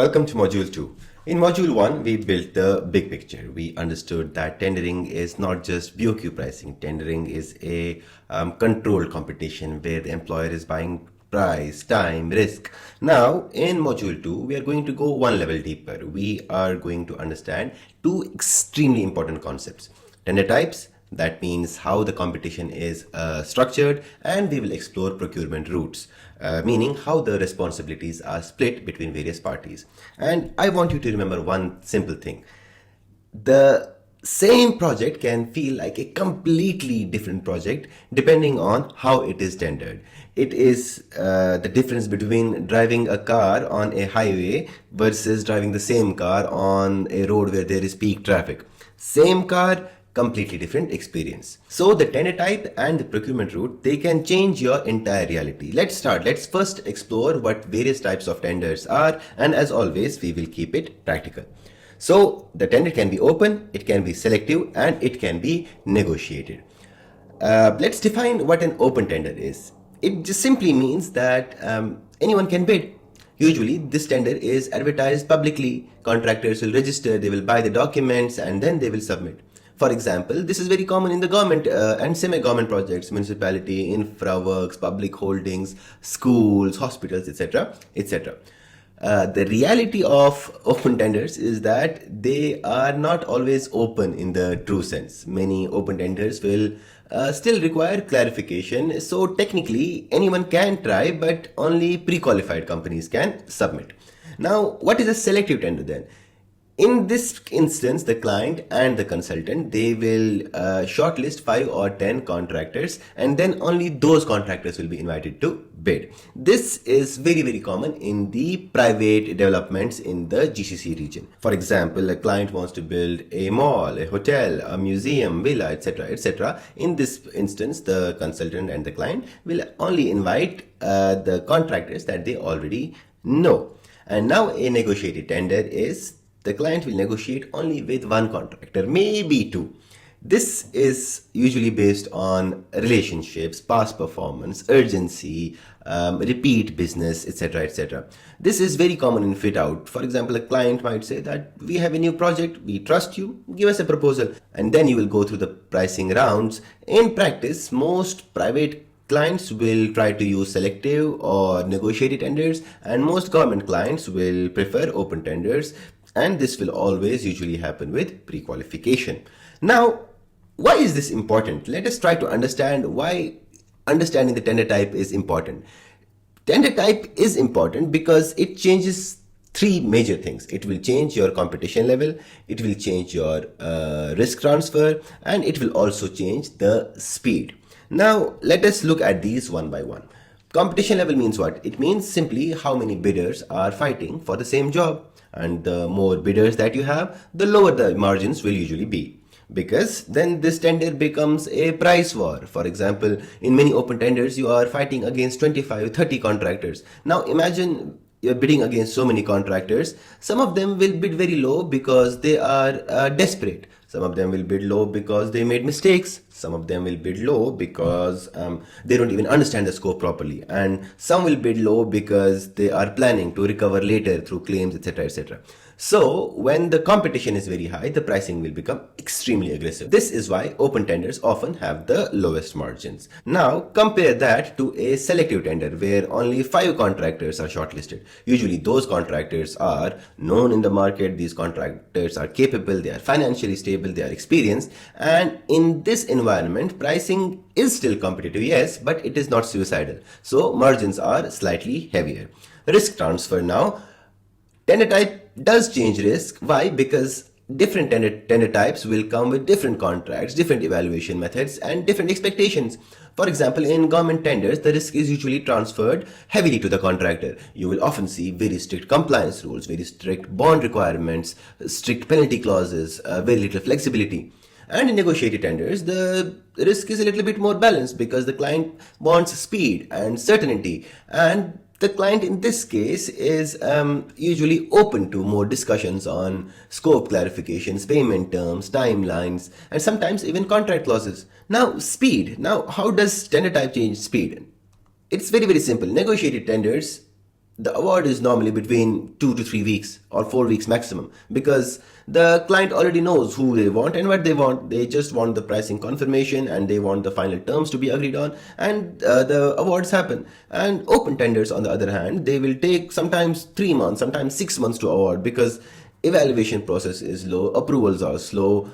Welcome to Module 2. In Module 1, we built the big picture. We understood that tendering is not just BOQ pricing. Tendering is a controlled competition where the employer is buying price, time, risk. Now, in Module 2, we are going to go one level deeper. We are going to understand two extremely important concepts. Tender types, that means how the competition is structured, and we will explore procurement routes, meaning how the responsibilities are split between various parties. And I want you to remember one simple thing. The same project can feel like a completely different project depending on how it is tendered. It is the difference between driving a car on a highway versus driving the same car on a road where there is peak traffic. Same car, completely different experience. So the tender type and the procurement route, they can change your entire reality. Let's first explore what various types of tenders are, and as always we will keep it practical. So the tender can be open, it can be selective, and it can be negotiated. Let's define what an open tender is. It just simply means that anyone can bid. Usually this tender is advertised publicly. Contractors will register, they will buy the documents, and then they will submit. For example, this is very common in the government and semi-government projects, municipality, infra works, public holdings, schools, hospitals, etc., etc. The reality of open tenders is that they are not always open in the true sense. Many open tenders will still require clarification. So technically, anyone can try, but only pre-qualified companies can submit. Now, what is a selective tender then? In this instance, the client and the consultant, they will shortlist 5 or 10 contractors, and then only those contractors will be invited to bid. This is very, very common in the private developments in the GCC region. For example, a client wants to build a mall, a hotel, a museum, villa, etc., etc. In this instance, the consultant and the client will only invite the contractors that they already know. And now a negotiated tender is the client will negotiate only with one contractor, maybe two. This is usually based on relationships, past performance, urgency, repeat business, etc., etc. This is very common in fit out. For example, a client might say that we have a new project, we trust you, give us a proposal, and then you will go through the pricing rounds. In practice, most private clients will try to use selective or negotiated tenders, and most government clients will prefer open tenders. And this will always usually happen with pre-qualification. Now, why is this important? Let us try to understand why understanding the tender type is important. Tender type is important because it changes three major things. It will change your competition level, it will change your risk transfer, and it will also change the speed. Now, let us look at these one by one. Competition level means what? It means simply how many bidders are fighting for the same job. And the more bidders that you have, the lower the margins will usually be, because then this tender becomes a price war. For example, in many open tenders, you are fighting against 25, 30 contractors. Now imagine you're bidding against so many contractors. Some of them will bid very low because they are desperate. Some of them will bid low because they made mistakes. Some of them will bid low because they don't even understand the scope properly. And some will bid low because they are planning to recover later through claims, etc., etc. So when the competition is very high, the pricing will become extremely aggressive. This is why open tenders often have the lowest margins. Now compare that to a selective tender where only 5 contractors are shortlisted. Usually those contractors are known in the market. These contractors are capable, they are financially stable, they are experienced, and in this environment, pricing is still competitive, yes, but it is not suicidal. So margins are slightly heavier. Risk transfer now. Tender type does change risk. Why? Because different tender types will come with different contracts, different evaluation methods, and different expectations. For example, in government tenders, the risk is usually transferred heavily to the contractor. You will often see very strict compliance rules, very strict bond requirements, strict penalty clauses, very little flexibility. And in negotiated tenders, the risk is a little bit more balanced because the client wants speed and certainty, and the client in this case is usually open to more discussions on scope clarifications, payment terms, timelines, and sometimes even contract clauses. Now, speed. Now, how does tender type change speed? It's very, very simple. Negotiated tenders, the award is normally between 2 to 3 weeks or 4 weeks maximum, because the client already knows who they want and what they want. They just want the pricing confirmation and they want the final terms to be agreed on, and the awards happen. And open tenders, on the other hand, they will take sometimes 3 months, sometimes 6 months to award, because evaluation process is low, approvals are slow,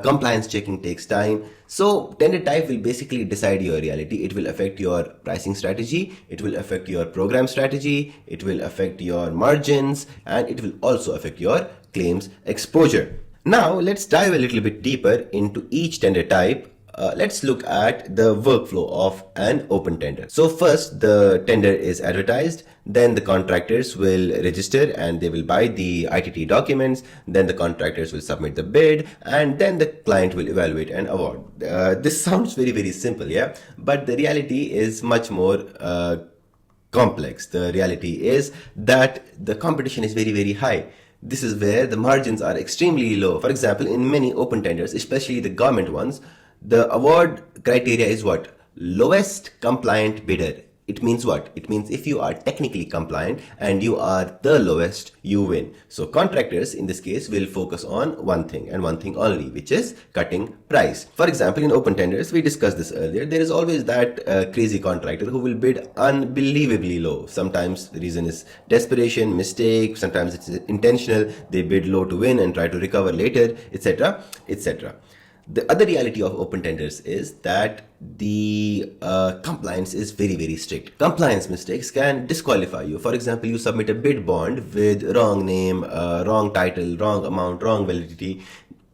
compliance checking takes time. So tender type will basically decide your reality. It will affect your pricing strategy, it will affect your program strategy, it will affect your margins, and it will also affect your claims exposure. Now let's dive a little bit deeper into each tender type. Let's look at the workflow of an open tender. So first, the tender is advertised, then the contractors will register and they will buy the ITT documents, then the contractors will submit the bid, and then the client will evaluate and award. This sounds very, very simple, yeah? But the reality is much more complex. The reality is that the competition is very, very high. This is where the margins are extremely low. For example, in many open tenders, especially the government ones, the award criteria is what? Lowest compliant bidder. It means what? It means if you are technically compliant and you are the lowest, you win. So contractors in this case will focus on one thing and one thing only, which is cutting price. For example, in open tenders, we discussed this earlier, there is always that crazy contractor who will bid unbelievably low. Sometimes the reason is desperation, mistake, sometimes it's intentional. They bid low to win and try to recover later, etc., etc. The other reality of open tenders is that the compliance is very, very strict. Compliance mistakes can disqualify you. For example, you submit a bid bond with wrong name, wrong title, wrong amount, wrong validity.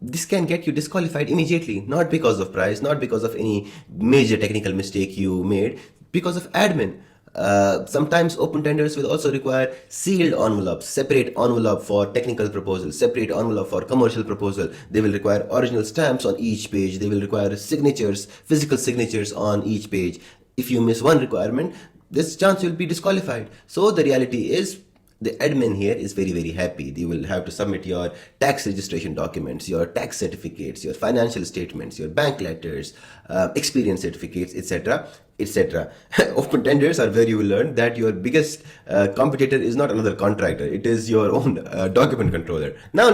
This can get you disqualified immediately, not because of price, not because of any major technical mistake you made, because of admin. Sometimes open tenders will also require sealed envelopes, separate envelope for technical proposal, separate envelope for commercial proposal. They will require original stamps on each page. They will require signatures, physical signatures on each page. If you miss one requirement, this chance you'll be disqualified. So the reality is, the admin here is very, very happy. You will have to submit your tax registration documents, your tax certificates, your financial statements, your bank letters, experience certificates, etc., etc. Open tenders are where you will learn that your biggest competitor is not another contractor. It is your own document controller. Now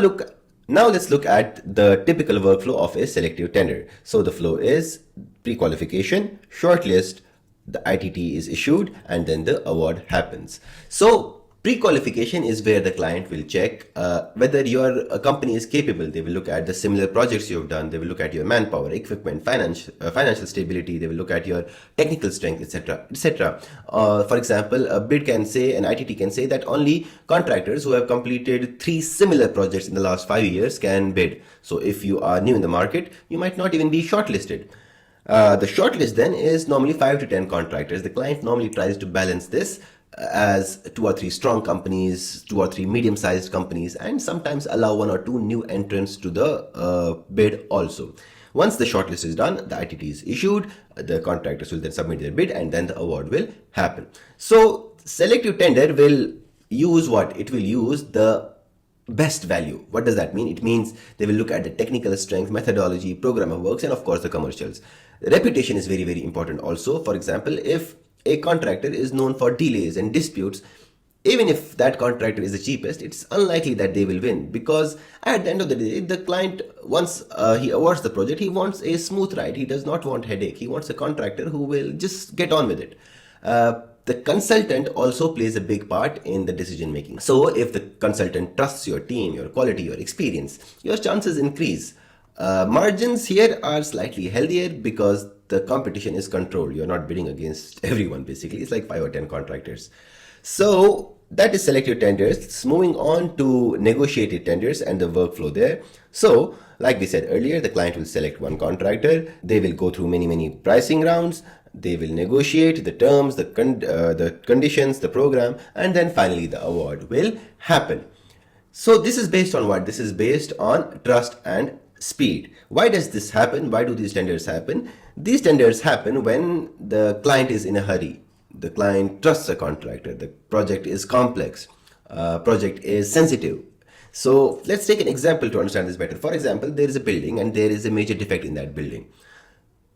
let's look at the typical workflow of a selective tender. So the flow is pre-qualification, shortlist, the ITT is issued, and then the award happens. So pre-qualification is where the client will check whether your company is capable. They will look at the similar projects you have done. They will look at your manpower, equipment, financial stability. They will look at your technical strength, etc., etc. For example, a bid can say, an ITT can say that only contractors who have completed 3 similar projects in the last 5 years can bid. So if you are new in the market, you might not even be shortlisted. The shortlist then is normally 5 to 10 contractors. The client normally tries to balance this as 2 or 3 strong companies, 2 or 3 medium-sized companies, and sometimes allow 1 or 2 new entrants to the bid also. Once the shortlist is done, the ITT is issued, the contractors will then submit their bid, and then the award will happen. So selective tender will use what? It will use the best value. What does that mean? It means they will look at the technical strength, methodology, program of works, and of course the commercials. Reputation is very, very important also. For example, if a contractor is known for delays and disputes, even if that contractor is the cheapest, it's unlikely that they will win, because at the end of the day, the client, once he awards the project, he wants a smooth ride. He does not want headache. He wants a contractor who will just get on with it. The consultant also plays a big part in the decision making. So if the consultant trusts your team, your quality, your experience, your chances increase. Margins here are slightly healthier because the competition is controlled. You're not bidding against everyone, basically. It's like 5 or 10 contractors. So that is selective tenders. Moving on to negotiated tenders and the workflow there. So like we said earlier, the client will select one contractor. They will go through many pricing rounds. They will negotiate the terms, the conditions, the program, and then finally the award will happen. So this is based on what? This is based on trust and speed. Why does this happen? Why do these tenders happen? These tenders happen when the client is in a hurry. The client trusts a contractor. The project is complex. Project is sensitive. So let's take an example to understand this better. For example, there is a building and there is a major defect in that building.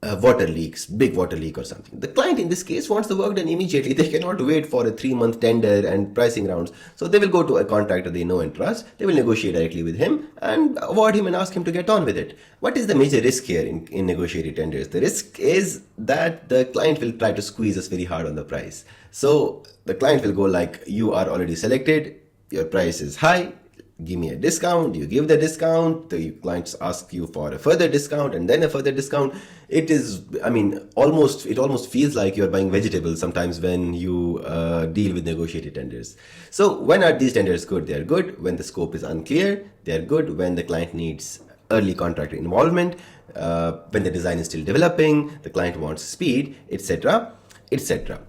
water leaks, big water leak or something. The client in this case wants the work done immediately. They cannot wait for a 3 month tender and pricing rounds. So they will go to a contractor they know and trust. They will negotiate directly with him and award him and ask him to get on with it. What is the major risk here in negotiated tenders? The risk is that the client will try to squeeze us very hard on the price. So the client will go like, you are already selected, your price is high, give me a discount. You give the discount, the clients ask you for a further discount and then a further discount. It is, it almost feels like you're buying vegetables sometimes when you deal with negotiated tenders. So when are these tenders good? They are good when the scope is unclear. They are good when the client needs early contractor involvement, when the design is still developing, the client wants speed, etc., etc.